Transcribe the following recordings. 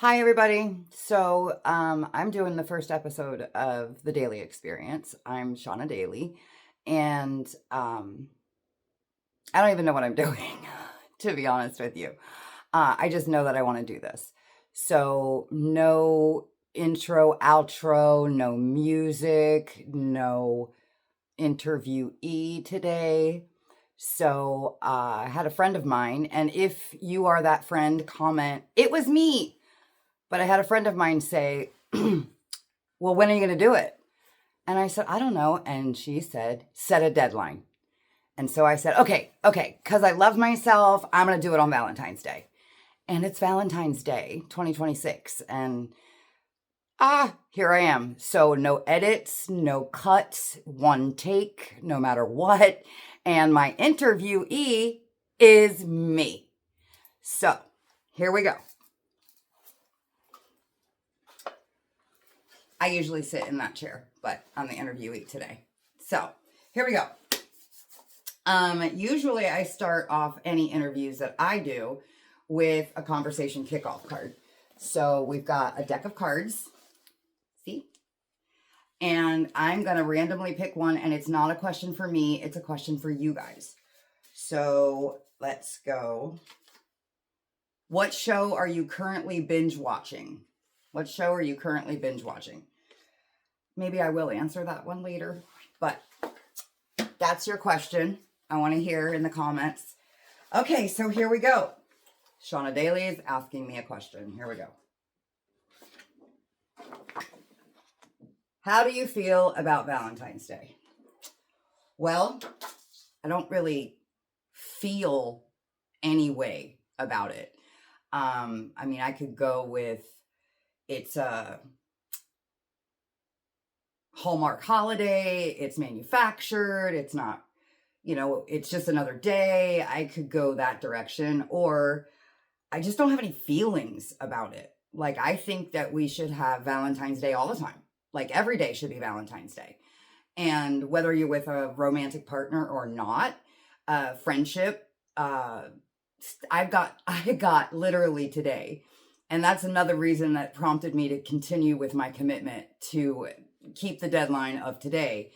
Hi, everybody. I'm doing the first episode of the Daily Experience. I'm Shauna Daly, and I don't even know what I'm doing, to be honest with you. I just know that I want to do this. So, no intro, outro, no music, no interviewee today. I had a friend of mine, and if you are that friend, comment, "It was me." But I had a friend of mine say, "Well, when are you going to do it?" And I said, "I don't know." And she said, "Set a deadline." And so I said, okay, because I love myself, I'm going to do it on Valentine's Day. And it's Valentine's Day, 2026. And here I am. So no edits, no cuts, one take, no matter what. And my interviewee is me. So here we go. I usually sit in that chair, but I'm the interviewee today. So here we go. Usually I start off any interviews that I do with a conversation kickoff card. So we've got a deck of cards. See? And I'm going to randomly pick one, and it's not a question for me. It's a question for you guys. So let's go. What show are you currently binge watching? What show are you currently binge watching? Maybe I will answer that one later, but that's your question. I want to hear in the comments. Okay, so here we go. Shauna Daly is asking me a question. Here we go. How do you feel about Valentine's Day? Well, I don't really feel any way about it. I could go with it's a Hallmark holiday, it's manufactured, it's not, it's just another day. I could go that direction, or I just don't have any feelings about it. Like, I think that we should have Valentine's Day all the time. Like, every day should be Valentine's Day. And whether you're with a romantic partner or not, friendship, I got literally today. And that's another reason that prompted me to continue with my commitment to keep the deadline of today.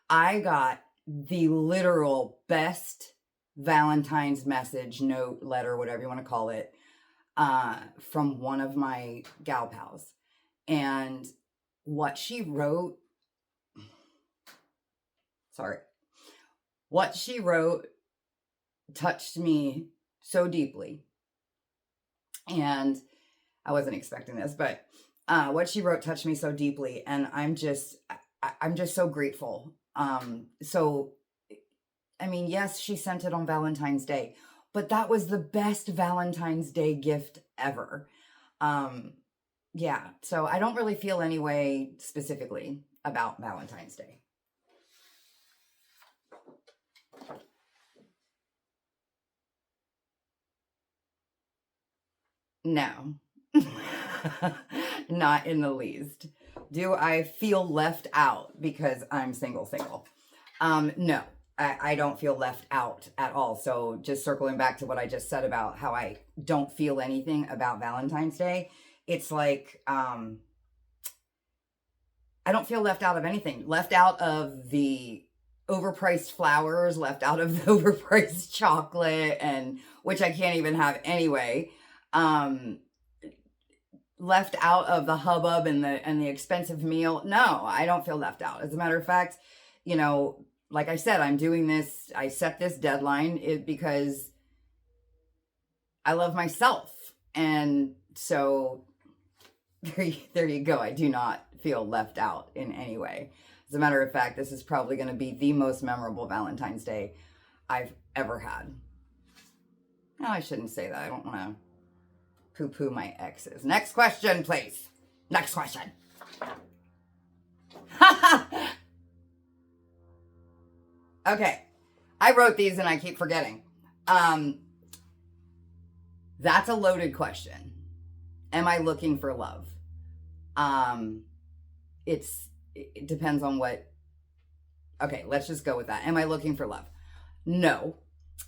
I got the literal best Valentine's message, note, letter, whatever you want to call it, from one of my gal pals. And what she wrote touched me so deeply. And I wasn't expecting this, but what she wrote touched me so deeply, and I'm just so grateful. Yes, she sent it on Valentine's Day, but that was the best Valentine's Day gift ever. So I don't really feel any way specifically about Valentine's Day. No. Not in the least. Do I feel left out because I'm single? No, I don't feel left out at all. So just circling back to what I just said about how I don't feel anything about Valentine's Day, it's like I don't feel left out of anything. Left out of the overpriced flowers, left out of the overpriced chocolate, and which I can't even have anyway. Left out of the hubbub and the expensive meal. No, I don't feel left out. As a matter of fact, like I said, I'm doing this. I set this deadline because I love myself. And so there you go. I do not feel left out in any way. As a matter of fact, this is probably going to be the most memorable Valentine's Day I've ever had. No, I shouldn't say that. I don't want to poo-poo my exes. Next question, please. Next question. Okay. I wrote these and I keep forgetting. That's a loaded question. Am I looking for love? It depends on what. Okay, let's just go with that. Am I looking for love? No,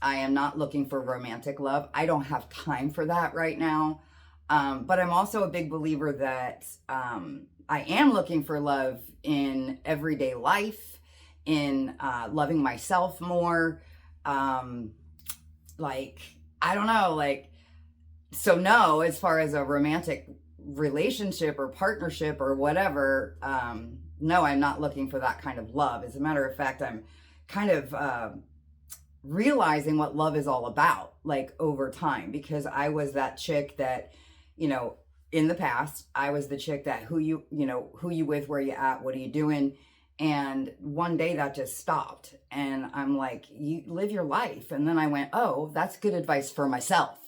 I am not looking for romantic love. I don't have time for that right now. But I'm also a big believer that I am looking for love in everyday life, in loving myself more. Um, like, I don't know, like, so no, as far as a romantic relationship or partnership or whatever, no, I'm not looking for that kind of love. As a matter of fact, I'm kind of realizing what love is all about, like over time, because I was that chick that, you know, in the past, I was the chick that who you with, where you at, what are you doing? And one day that just stopped. And I'm like, you live your life. And then I went, oh, that's good advice for myself.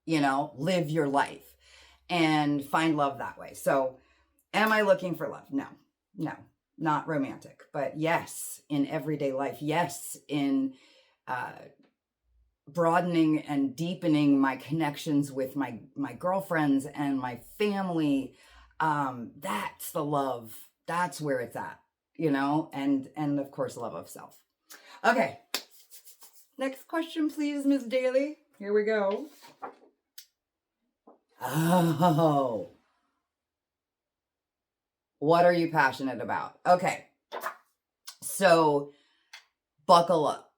Live your life and find love that way. So, am I looking for love? No, no, not romantic. But yes, in everyday life. Yes, in uh, broadening and deepening my connections with my girlfriends and my family. That's the love. That's where it's at, and of course, love of self. Okay. Next question, please, Miss Daly. Here we go. Oh, what are you passionate about? Okay. So buckle up,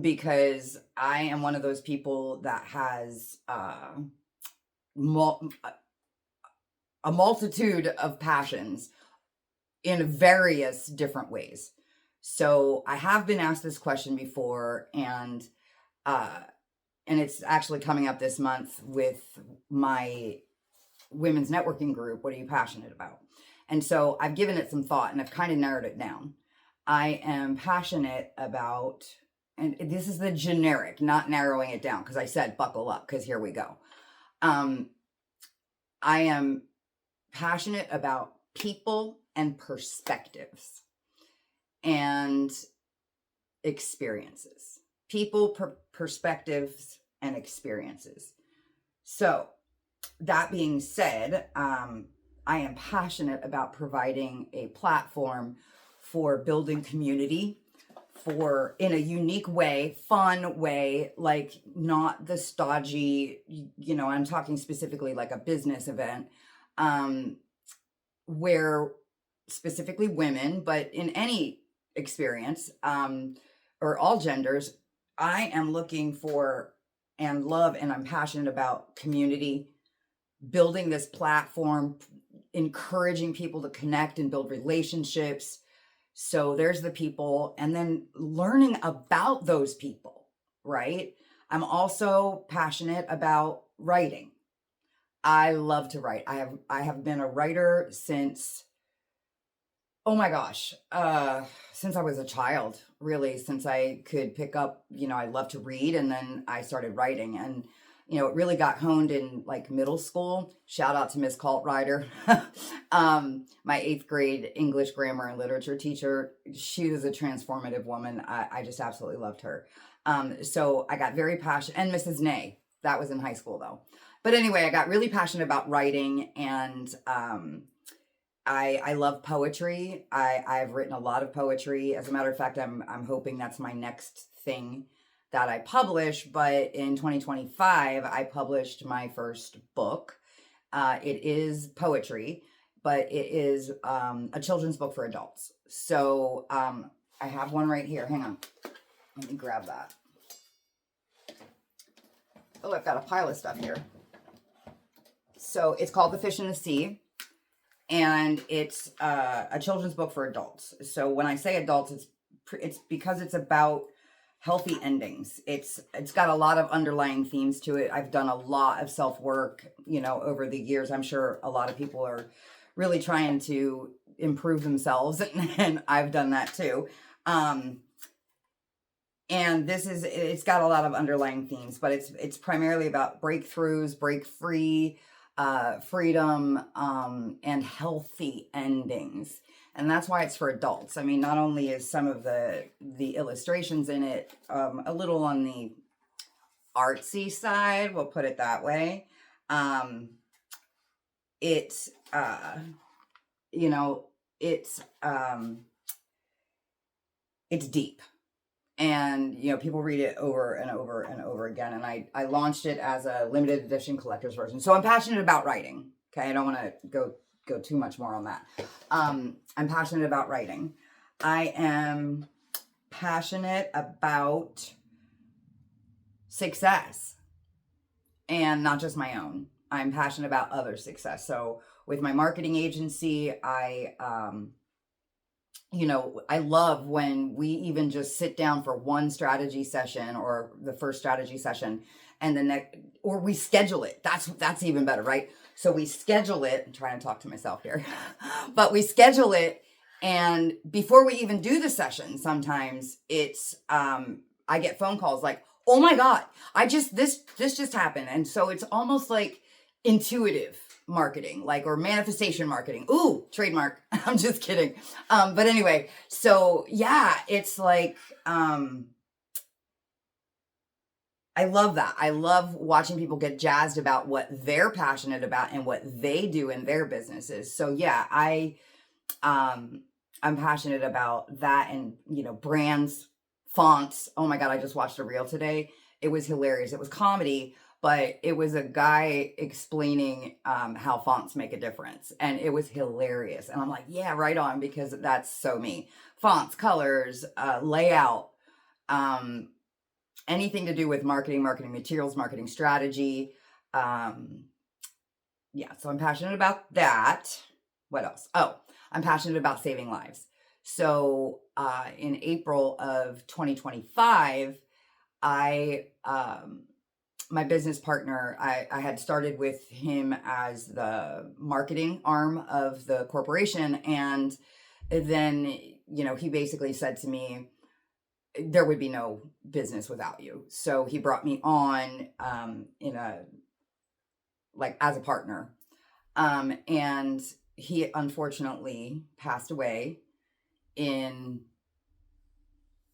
because I am one of those people that has a multitude of passions in various different ways. So I have been asked this question before, and it's actually coming up this month with my women's networking group. What are you passionate about? And so I've given it some thought, and I've kind of narrowed it down. I am passionate about, and this is the generic, not narrowing it down, because I said buckle up, because here we go. I am passionate about people and perspectives and experiences. People, perspectives, and experiences. So, that being said, I am passionate about providing a platform for building community in a unique way, fun way, like not the stodgy, I'm talking specifically like a business event, where specifically women, but in any experience, or all genders, I am looking for and love, and I'm passionate about community, building this platform, encouraging people to connect and build relationships. So there's the people, and then learning about those people, right? I'm also passionate about writing. I love to write. I have been a writer since, oh my gosh, since I was a child, really, since I could pick up, I love to read, and then I started writing, and it really got honed in like middle school. Shout out to Miss Kaltrider, my 8th grade English grammar and literature teacher. She was a transformative woman. I just absolutely loved her. So I got very passionate, and Mrs. Nay, that was in high school though. But anyway, I got really passionate about writing, and I love poetry. I've written a lot of poetry. As a matter of fact, I'm hoping that's my next thing that I publish. But in 2025, I published my first book. It is poetry, but it is a children's book for adults. So I have one right here. Hang on. Let me grab that. Oh, I've got a pile of stuff here. So it's called The Fish in the Sea. And it's a children's book for adults. So when I say adults, it's because it's about healthy endings. It's got a lot of underlying themes to it. I've done a lot of self-work, over the years. I'm sure a lot of people are really trying to improve themselves, and I've done that too. And it's got a lot of underlying themes, but it's primarily about breakthroughs, break free, freedom, and healthy endings. And that's why it's for adults. I mean, not only is some of the illustrations in it a little on the artsy side, we'll put it that way. It's it's deep. And, people read it over and over and over again. And I launched it as a limited edition collector's version. So I'm passionate about writing. Okay. I don't want to go too much more on that. I'm passionate about writing. I am passionate about success, and not just my own. I'm passionate about other success. So with my marketing agency, I love when we even just sit down for one strategy session, or the first strategy session, and the next, or we schedule it. That's even better, right? So we schedule it. I'm trying to talk to myself here, but we schedule it, and before we even do the session, sometimes it's I get phone calls like, "Oh my God, this just happened," and so it's almost like intuitive marketing, or manifestation marketing. Ooh, trademark. I'm just kidding. But anyway, so yeah, it's like, I love that. I love watching people get jazzed about what they're passionate about and what they do in their businesses. So yeah, I'm passionate about that, and, brands, fonts. Oh my God, I just watched a reel today. It was hilarious. It was comedy, but it was a guy explaining how fonts make a difference. And it was hilarious. And I'm like, yeah, right on, because that's so me. Fonts, colors, layout, anything to do with marketing materials, marketing strategy. Yeah, so I'm passionate about that. What else? Oh, I'm passionate about saving lives. So in April of 2025, my business partner, I had started with him as the marketing arm of the corporation. And then, he basically said to me, there would be no business without you. So he brought me on as a partner. And he unfortunately passed away in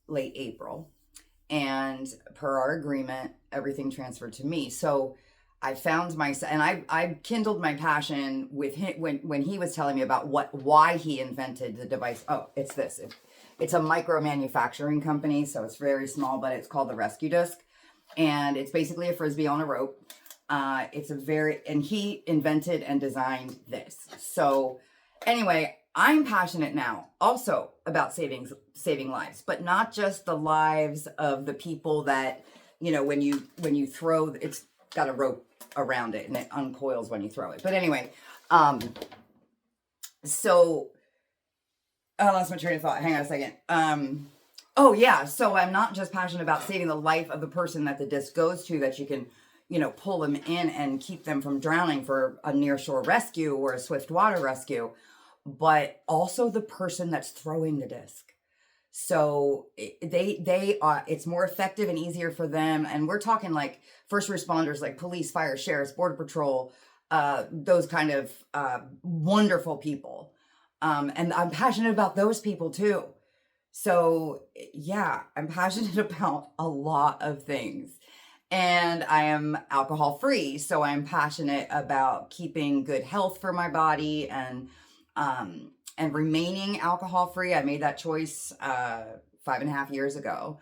late April. And per our agreement, everything transferred to me. So I found myself, and I kindled my passion with him when he was telling me about why he invented the device. Oh, it's this. It's a micro manufacturing company, so it's very small, but it's called the Rescue Disc, and it's basically a Frisbee on a rope. And he invented and designed this. So anyway, I'm passionate now also about saving lives, but not just the lives of the people that, when you throw, it's got a rope around it and it uncoils when you throw it. But anyway, so I lost my train of thought. Hang on a second. Oh yeah. So I'm not just passionate about saving the life of the person that the disc goes to, that you can, pull them in and keep them from drowning for a nearshore rescue or a swift water rescue, but also the person that's throwing the disc. So they are, it's more effective and easier for them. And we're talking like first responders, like police, fire, sheriffs, border patrol, those kind of wonderful people. And I'm passionate about those people too. So yeah, I'm passionate about a lot of things. And I am alcohol free, so I'm passionate about keeping good health for my body and remaining alcohol free. I made that choice 5.5 years ago,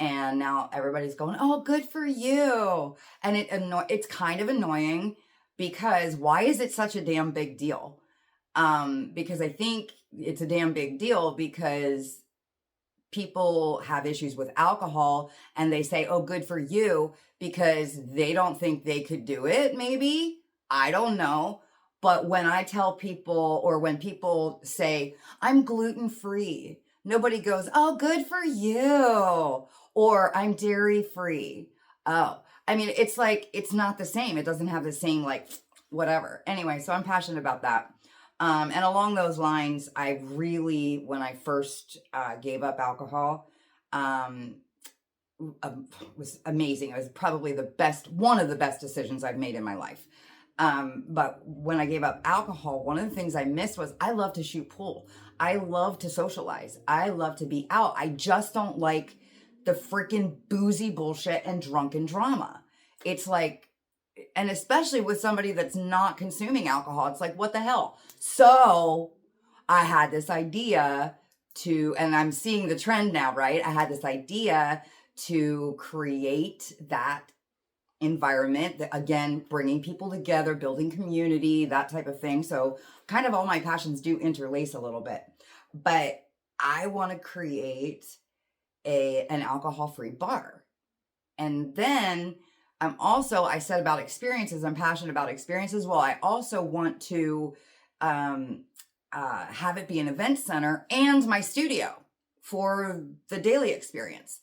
and now everybody's going, "Oh, good for you!" And it's kind of annoying, because why is it such a damn big deal? Because I think it's a damn big deal because people have issues with alcohol and they say, "Oh, good for you," because they don't think they could do it. Maybe, I don't know. But when I tell people, or when people say, "I'm gluten free," nobody goes, "Oh, good for you," or "I'm dairy free." Oh, I mean, it's like, it's not the same. It doesn't have the same, whatever. Anyway, so I'm passionate about that. And along those lines, I really, when I first gave up alcohol, was amazing. It was probably one of the best decisions I've made in my life. But when I gave up alcohol, one of the things I missed was, I love to shoot pool. I love to socialize. I love to be out. I just don't like the freaking boozy bullshit and drunken drama. It's like, and especially with somebody that's not consuming alcohol, it's like, what the hell? So I had this idea and I'm seeing the trend now, right? I had this idea to create that environment that, again, bringing people together, building community, that type of thing. So kind of all my passions do interlace a little bit, but I want to create an alcohol-free bar. And then I said about experiences, I'm passionate about experiences. Well, I also want to have it be an event center and my studio for the daily experience.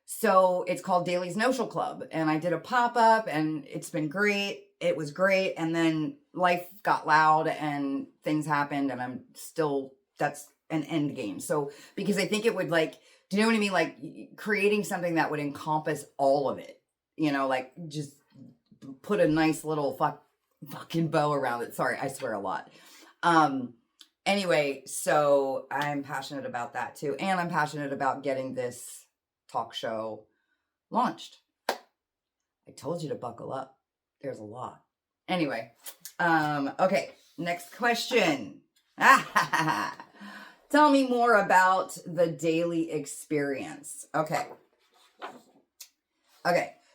So it's called Daly's Social Club, and I did a pop-up, and it's been great. It was great. And then life got loud and things happened, and that's an end game. So, because I think it would, like, do you know what I mean? Like, creating something that would encompass all of it, like just put a nice little fucking bow around it. Sorry, I swear a lot. Anyway, so I'm passionate about that too. And I'm passionate about getting this talk show launched. I told you to buckle up. There's a lot. Anyway, okay, next question. Tell me more about the daily experience. Okay,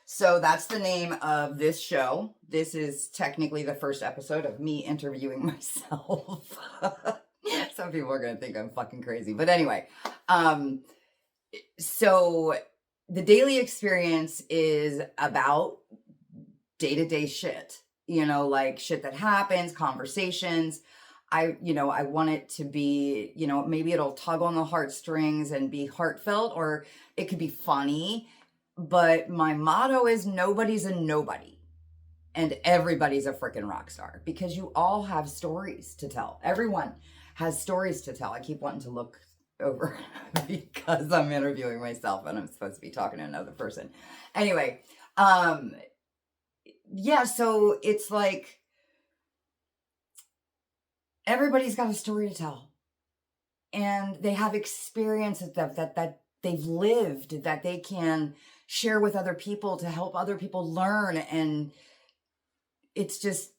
so that's the name of this show. This is technically the first episode of me interviewing myself. Some people are going to think I'm fucking crazy. But anyway, so the daily experience is about day-to-day shit, like shit that happens, conversations. I want it to be, maybe it'll tug on the heartstrings and be heartfelt, or it could be funny. But my motto is nobody's a nobody and everybody's a freaking rock star, because you all have stories to tell. Everyone has stories to tell. I keep wanting to look over because I'm interviewing myself and I'm supposed to be talking to another person. Anyway, yeah, so it's like everybody's got a story to tell, and they have experiences that they've lived, that they can share with other people to help other people learn. And it's just,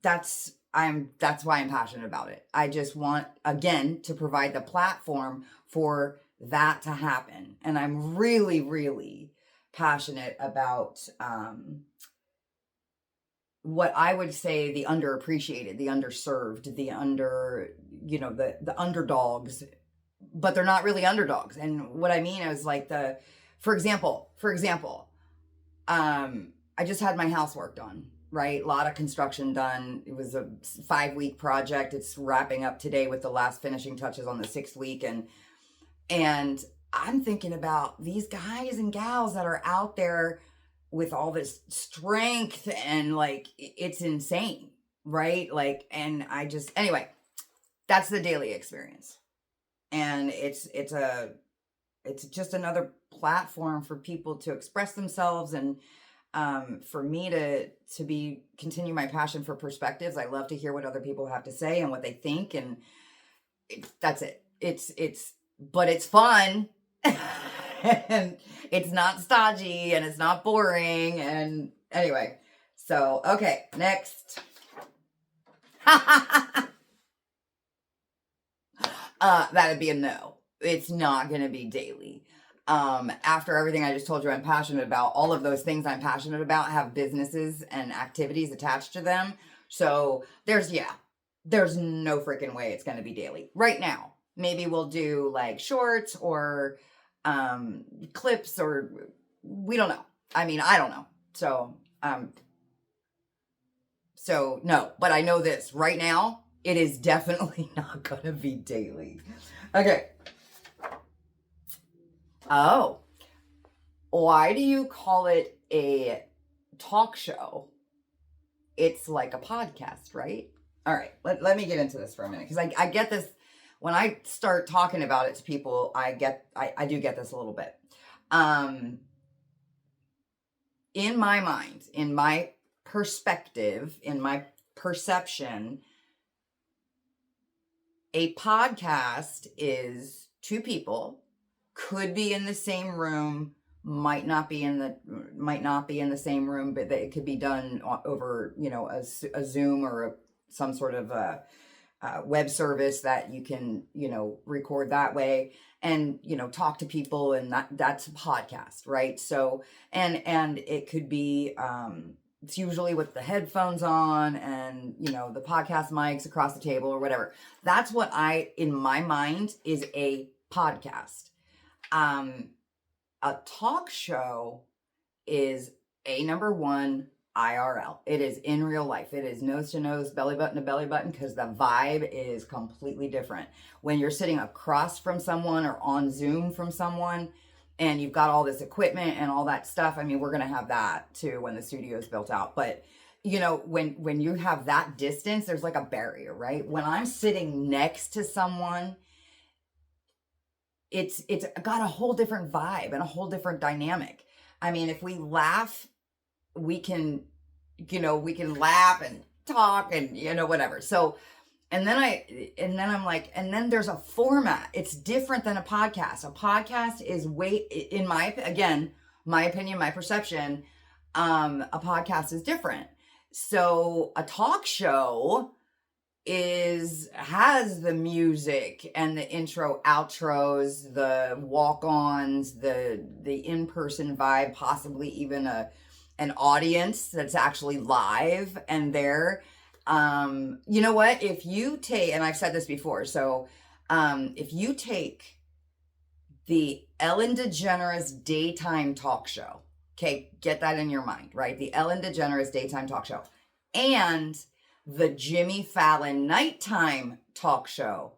that's why I'm passionate about it. I just want, again, to provide the platform for that to happen. And I'm really, really passionate about what I would say the underappreciated, the underserved, the the underdogs, but they're not really underdogs. And what I mean is, like, for example, I just had my house work done, right? A lot of construction done. It was a 5-week project. It's wrapping up today with the last finishing touches on the 6th week. And I'm thinking about these guys and gals that are out there with all this strength, and like, it's insane, right? Like, and anyway, that's the daily experience. And it's just another platform for people to express themselves, and for me to continue my passion for perspectives. I love to hear what other people have to say and what they think, and that's it. But it's fun. And it's not stodgy, and it's not boring. And anyway, so, okay, next. That'd be a no. It's not going to be daily. After everything I just told you I'm passionate about, all of those things I'm passionate about have businesses and activities attached to them. So there's no freaking way it's going to be daily. Right now, maybe we'll do like shorts or clips, or we don't know. I mean, I don't know. So no, but I know this right now, it is definitely not going to be daily. Okay. Oh, why do you call it a talk show? It's like a podcast, right? All right, let me get into this for a minute, because I get this when I start talking about it to people. I do get this a little bit. In my mind, in my perspective, in my perception, a podcast is two people, could be in the same room, might not be in the same room, but it could be done over, a Zoom or some sort of web service that you can, record that way and, talk to people, and that's a podcast, right? So, and it could be, it's usually with the headphones on and, the podcast mics across the table or whatever. That's what in my mind, is a podcast. A talk show is number one, IRL. It is in real life. It is nose to nose, belly button to belly button, because the vibe is completely different. When you're sitting across from someone or on Zoom from someone and you've got all this equipment and all that stuff, I mean, we're going to have that too when the studio is built out. But, when you have that distance, there's like a barrier, right? When I'm sitting next to someone, it's got a whole different vibe and a whole different dynamic. I mean, if we laugh, we can laugh and talk and, whatever. So, and then I'm like, and then there's a format. It's different than a podcast. A podcast is in my opinion, my perception, a podcast is different. So a talk show has the music and the intro, outros, the walk-ons, the in-person vibe, possibly even an audience that's actually live and there. You know what? If you take, and I've said this before, so if you take the Ellen DeGeneres daytime talk show, okay, get that in your mind, right? The Ellen DeGeneres daytime talk show and the Jimmy Fallon nighttime talk show,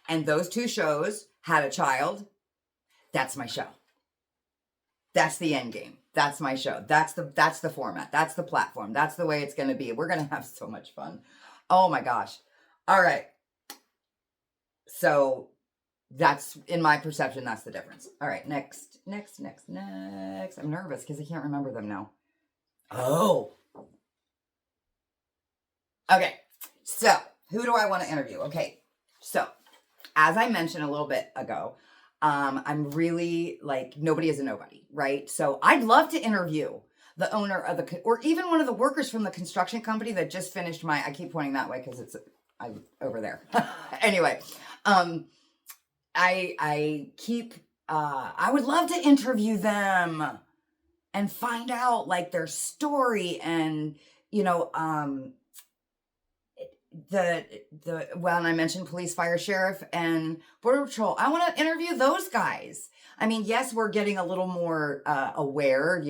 and those two shows had a child, that's my show. That's the end game. That's my show. That's the format. That's the platform. That's the way it's going to be. We're going to have so much fun. Oh my gosh. All right. So that's, in my perception, that's the difference. All right. Next. I'm nervous because I can't remember them now. Oh. Okay. So who do I want to interview? Okay. So as I mentioned a little bit ago, I'm really nobody is a nobody, right? So I'd love to interview the owner of or even one of the workers from the construction company that just finished I keep pointing that way because I'm over there. Anyway, I would love to interview them and find out their story and, and I mentioned police, fire, sheriff, and border patrol. I want to interview those guys. I mean, yes, we're getting a little more aware,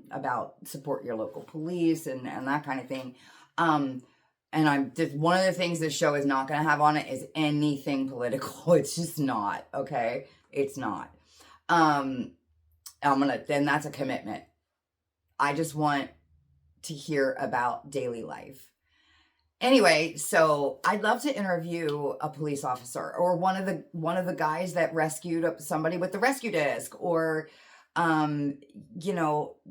about support your local police and that kind of thing. And I'm just, one of the things this show is not going to have on it is anything political. It's just not, okay? It's not. Then that's a commitment. I just want to hear about daily life. Anyway, so I'd love to interview a police officer or one of the guys that rescued somebody with the rescue disc, or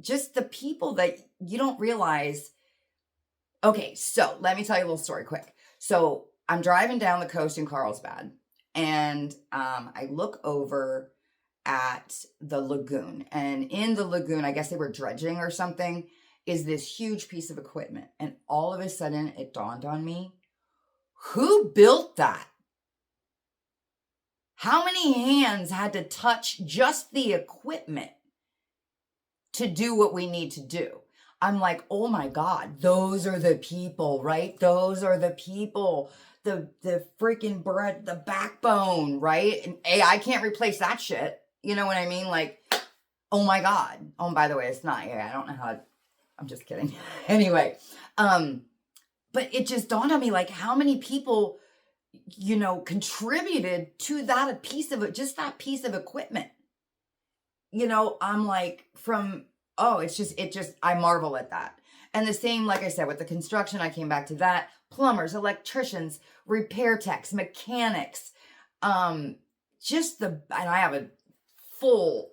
just the people that you don't realize. Okay, so let me tell you a little story quick. So I'm driving down the coast in Carlsbad, and I look over at the lagoon, and in the lagoon, I guess they were dredging or something, is this huge piece of equipment. And all of a sudden it dawned on me, who built that? How many hands had to touch just the equipment to do what we need to do? I'm like, oh my God, those are the people, right? Those are the people, the freaking bread, the backbone, right? And AI can't replace that shit. You know what I mean? Oh my God. Oh, and by the way, it's not AI. I don't know how I'm just kidding. Anyway, but it just dawned on me, how many people, contributed to that piece of it, just that piece of equipment. I'm I marvel at that. And the same, like I said, with the construction, I came back to that. Plumbers, electricians, repair techs, mechanics, and I have a full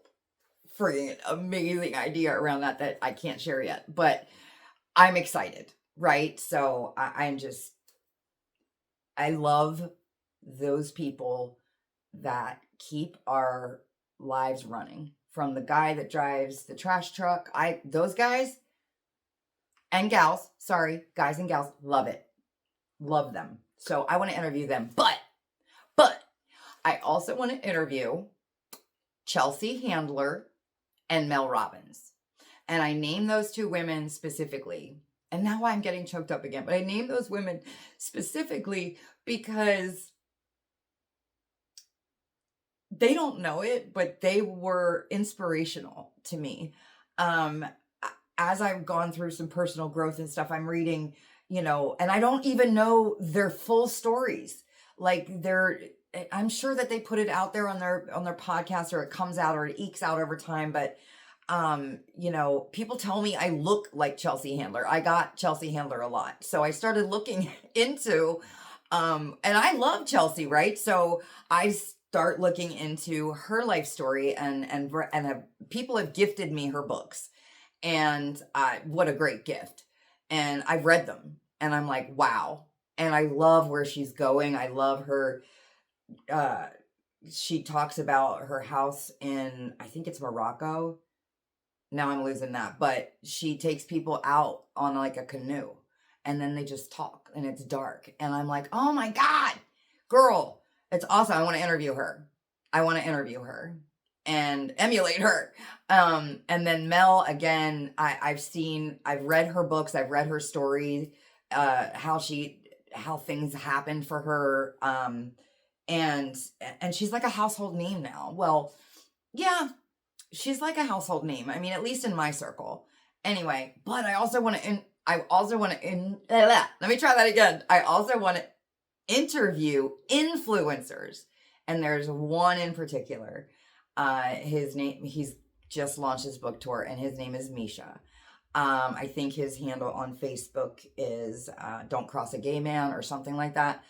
freaking amazing idea around that I can't share yet, but I'm excited, right? So I love those people that keep our lives running. From the guy that drives the trash truck, those guys and gals, sorry, guys and gals, love it. Love them. So I want to interview them. But I also want to interview Chelsea Handler and Mel Robbins. And I named those two women specifically. And now I'm getting choked up again. But I named those women specifically because they don't know it, but they were inspirational to me. As I've gone through some personal growth and stuff, I'm reading, and I don't even know their full stories. Like I'm sure that they put it out there on their podcast, or it comes out, or it ekes out over time. But people tell me I look like Chelsea Handler. I got Chelsea Handler a lot. So I started looking into, and I love Chelsea, right? So I start looking into her life story, and people have gifted me her books, and what a great gift. And I've read them, and I'm like, wow. And I love where she's going. I love her. She talks about her house in, I think it's Morocco. Now I'm losing that. But she takes people out on like a canoe, and then they just talk, and it's dark. And I'm like, oh my God, girl, it's awesome. I want to interview her. And emulate her. And then Mel, again, I've read her books, I've read her stories, how things happened for her. And she's like a household name now. Well, yeah, she's like a household name. I mean, at least in my circle. Anyway, but I also want to let me try that again. I also want to interview influencers. And there's one in particular. His name, he's just launched his book tour, and his name is Misha. I think his handle on Facebook is Don't Cross a Gay Man or something like that.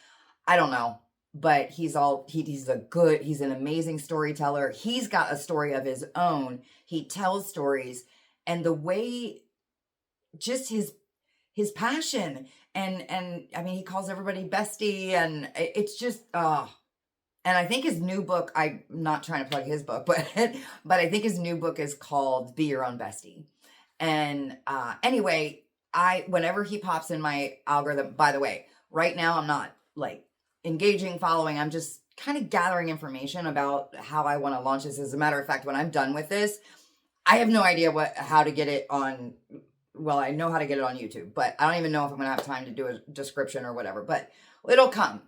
I don't know. But he's an amazing storyteller. He's got a story of his own. He tells stories, and the way, just his passion, and I mean, he calls everybody bestie, and it's just, and I think his new book, I'm not trying to plug his book, but I think his new book is called Be Your Own Bestie. And anyway, whenever he pops in my algorithm, by the way, right now I'm not like engaging, following, I'm just kind of gathering information about how I want to launch this. As a matter of fact, when I'm done with this, I have no idea how to get it on. Well, I know how to get it on YouTube, but I don't even know if I'm going to have time to do a description or whatever, but it'll come.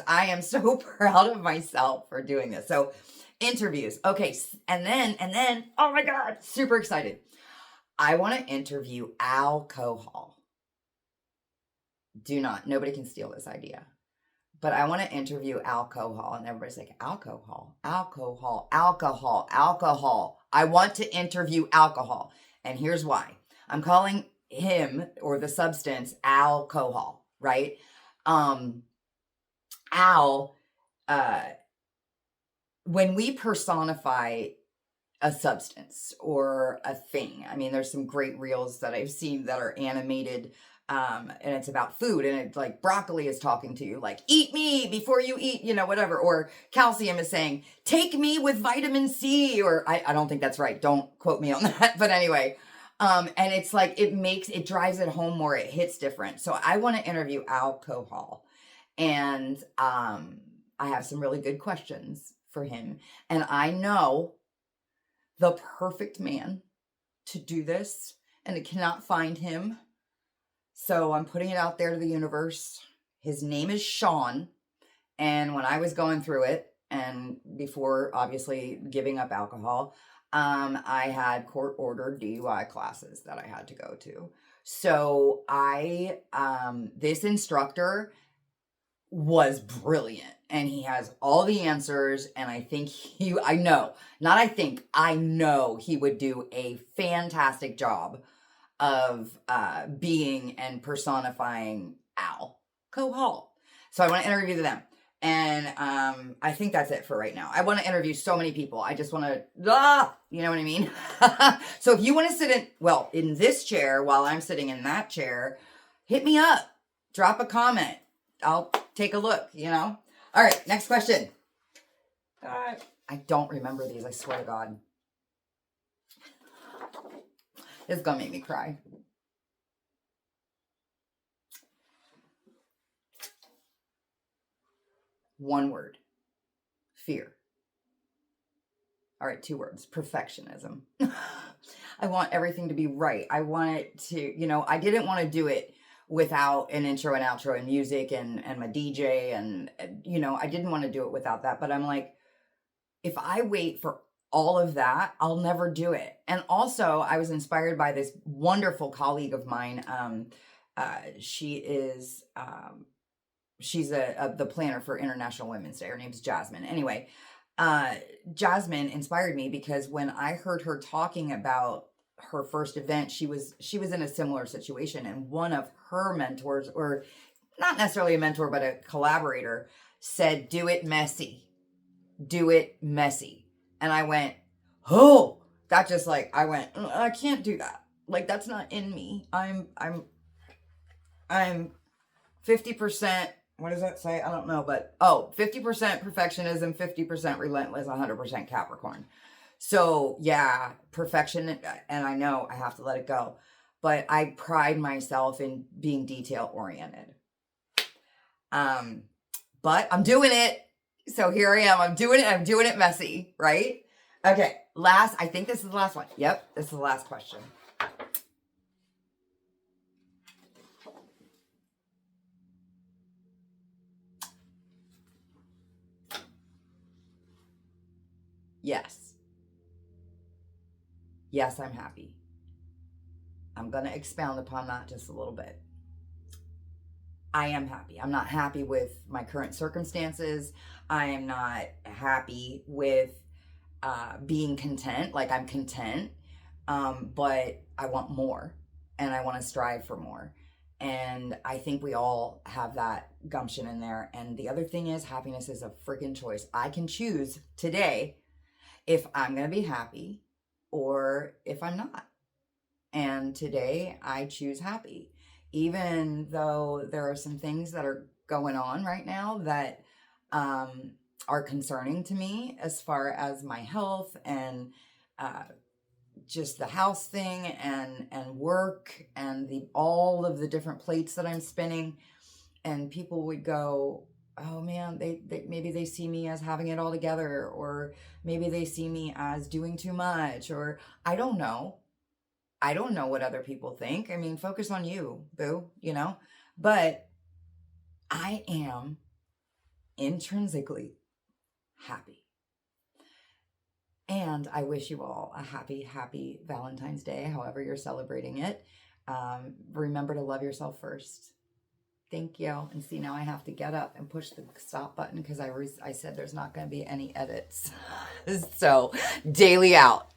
I am so proud of myself for doing this. So interviews. Okay. And then, oh my God, super excited. I want to interview alcohol. Nobody can steal this idea. But I want to interview alcohol. And everybody's like, alcohol. I want to interview alcohol. And here's why. I'm calling him, or the substance, alcohol, right? When we personify a substance or a thing, I mean, there's some great reels that I've seen that are animated, and it's about food, and it's like broccoli is talking to you, like, eat me before you eat, whatever. Or calcium is saying, take me with vitamin C, or I don't think that's right. Don't quote me on that. But anyway, and it's like, it drives it home more. It hits different. So I want to interview alcohol, and I have some really good questions for him. And I know the perfect man to do this, and I cannot find him. So I'm putting it out there to the universe. His name is Sean. And when I was going through it, and before obviously giving up alcohol, I had court-ordered DUI classes that I had to go to. So this instructor was brilliant, and he has all the answers, and I know he would do a fantastic job of being and personifying alcohol. So I want to interview them. And I think that's it for right now. I want to interview so many people. I just want to, you know what I mean? So if you want to sit in this chair while I'm sitting in that chair, hit me up. Drop a comment. I'll take a look, All right, next question. I don't remember these, I swear to God. It's going to make me cry. One word. Fear. All right, 2 words. Perfectionism. I want everything to be right. I want it to, I didn't want to do it without an intro and outro and music and my DJ and, I didn't want to do it without that. But I'm like, if I wait for all of that, I'll never do it. And also, I was inspired by this wonderful colleague of mine. She's the planner for International Women's Day. Her name's Jasmine. Anyway, Jasmine inspired me because when I heard her talking about her first event, she was in a similar situation, and one of her mentors, or not necessarily a mentor, but a collaborator, said, "Do it messy. Do it messy." And I went, "Oh, that just like," I went, "I can't do that. Like, that's not in me. I'm 50%, what does that say? I don't know, but 50% perfectionism, 50% relentless, 100% Capricorn." So yeah, perfection, and I know I have to let it go, but I pride myself in being detail oriented. But I'm doing it. So here I am. I'm doing it messy, right? Okay, I think this is the last one. Yep, this is the last question. Yes. Yes, I'm happy. I'm going to expound upon that just a little bit. I am happy. I'm not happy with my current circumstances. I am not happy with being content. Like, I'm content, but I want more, and I want to strive for more. And I think we all have that gumption in there. And the other thing is, happiness is a freaking choice. I can choose today if I'm going to be happy or if I'm not. And today I choose happy, even though there are some things that are going on right now that are concerning to me, as far as my health and just the house thing and work and all of the different plates that I'm spinning. And people would go, "Oh man, they maybe they see me as having it all together, or maybe they see me as doing too much," or I don't know. I don't know what other people think. I mean, focus on you, boo, But I am intrinsically happy. And I wish you all a happy, happy Valentine's Day, however you're celebrating it. Remember to love yourself first. Thank you. And see, now I have to get up and push the stop button because I said there's not going to be any edits. So, daily out.